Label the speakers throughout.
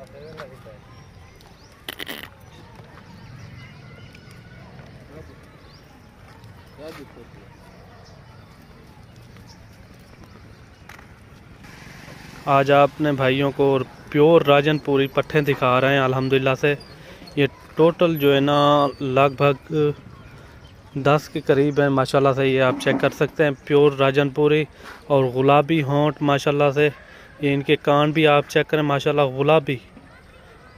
Speaker 1: आज आपने भाइयों को प्योर राजनपुरी पट्ठे दिखा रहे हैं अल्हम्दुलिल्लाह से। ये टोटल जो है ना लगभग 10 के करीब है माशाल्लाह से। ये आप चेक कर सकते हैं, प्योर राजनपुरी और गुलाबी होंठ माशाल्लाह से। ये इनके कान भी आप चेक करें माशाल्लाह गुलाबी।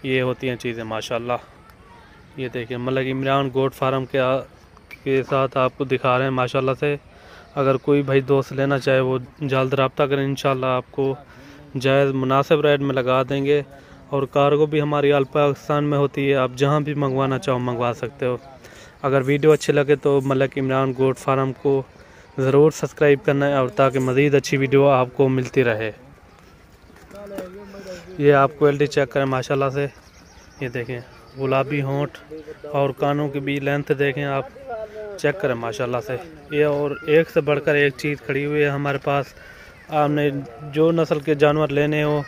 Speaker 1: ये होती हैं चीज़ें माशाल्लाह। ये देखिए मलिक इमरान गोट फार्म के साथ आपको दिखा रहे हैं माशाल्लाह से। अगर कोई भाई दोस्त लेना चाहे वो जल्द रब्ता करें, इंशाल्लाह आपको जायज़ मुनासिब रेट में लगा देंगे। और कार्गो भी हमारी आल पाकिस्तान में होती है, आप जहां भी मंगवाना चाहो मंगवा सकते हो। अगर वीडियो अच्छी लगे तो मलिक इमरान गोट फार्म को ज़रूर सब्सक्राइब करना है, और ताकि मज़ीद अच्छी वीडियो आपको मिलती रहे। ये आप क्वालिटी चेक करें माशाल्लाह से। ये देखें गुलाबी होंठ और कानों की भी लेंथ देखें आप चेक करें माशाल्लाह से। ये और एक से बढ़कर एक चीज़ खड़ी हुई है हमारे पास। आपने जो नस्ल के जानवर लेने हो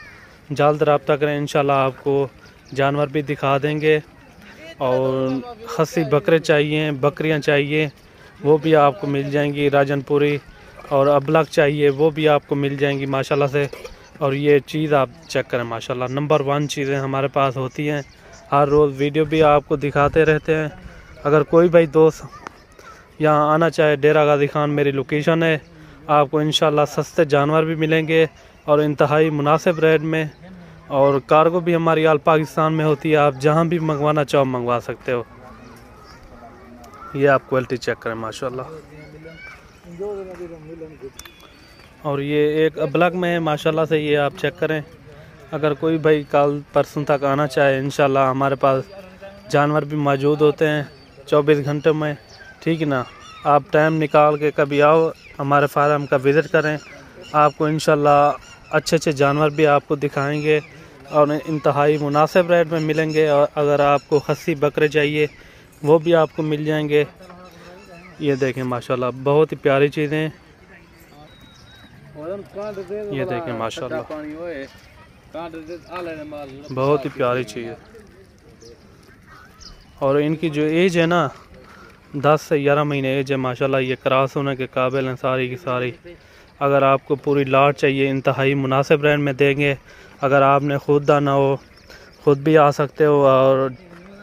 Speaker 1: जल्द रब्ता करें, इंशाल्लाह आपको जानवर भी दिखा देंगे। और खस्सी बकरे चाहिए, बकरियां चाहिए, वो भी आपको मिल जाएंगी राजनपुरी। और अबलग चाहिए वो भी आपको मिल जाएंगी माशाल्लाह से। और ये चीज़ आप चेक करें माशाल्लाह, नंबर 1 चीज़ें हमारे पास होती हैं। हर रोज़ वीडियो भी आपको दिखाते रहते हैं। अगर कोई भाई दोस्त यहाँ आना चाहे, डेरा गाजी खान मेरी लोकेशन है। आपको इंशाल्लाह सस्ते जानवर भी मिलेंगे और इंतहाई मुनासिब रेट में। और कार्गो भी हमारी आल पाकिस्तान में होती है, आप जहाँ भी मंगवाना चाहो मंगवा सकते हो। ये आप क्वालिटी चेक करें माशाल्लाह। और ये एक अबलग में है माशाल्लाह से, ये आप चेक करें। अगर कोई भाई कल परसों तक आना चाहे, इंशाल्लाह हमारे पास जानवर भी मौजूद होते हैं 24 घंटे में, ठीक है ना। आप टाइम निकाल के कभी आओ, हमारे फार्म का विज़िट करें। आपको इंशाल्लाह अच्छे अच्छे जानवर भी आपको दिखाएंगे और इंतहाई मुनासिब रेट में मिलेंगे। और अगर आपको खस्सी बकरे चाहिए वो भी आपको मिल जाएंगे। ये देखें माशाल्लाह बहुत ही प्यारी चीज़ें। ये देखें माशाल्लाह बहुत ही प्यारी चीज़ है। और इनकी जो एज है ना 10 से 11 महीने एज है माशाल्लाह। ये क्रॉस होने के काबिल हैं सारी की सारी। अगर आपको पूरी लाट चाहिए इंतहाई मुनासिब रेट में देंगे। अगर आपने खुद आना हो खुद भी आ सकते हो और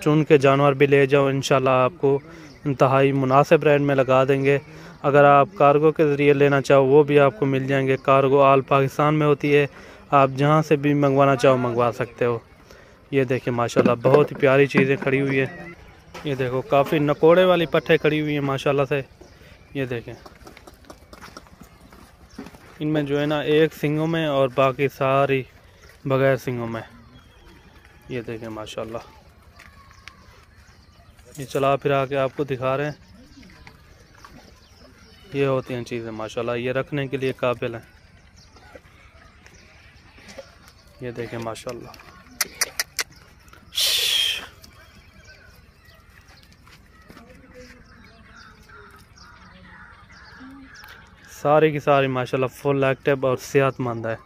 Speaker 1: चुन के जानवर भी ले जाओ, इंशाल्लाह आपको इंतहाई मुनासिब रेट में लगा देंगे। अगर आप कार्गो के ज़रिए लेना चाहो वो भी आपको मिल जाएंगे। कार्गो आल पाकिस्तान में होती है, आप जहां से भी मंगवाना चाहो मंगवा सकते हो। ये देखिए माशाल्लाह बहुत ही प्यारी चीज़ें खड़ी हुई है। ये देखो काफ़ी नकोड़े वाली पट्ठे खड़ी हुई हैं माशाल्लाह से। ये देखें इनमें जो है ना एक सींगों में और बाकी सारी बगैर सींगों में। ये देखें माशाल्लाह। ये चला फिरा के आपको दिखा रहे हैं। ये होती हैं चीज़ें माशाल्लाह, ये रखने के लिए काबिल हैं। ये देखें माशाल्लाह। सारी की सारी माशाल्लाह फुल एक्टिव और सेहतमंद है।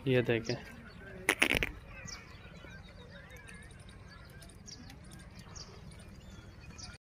Speaker 1: ये देखें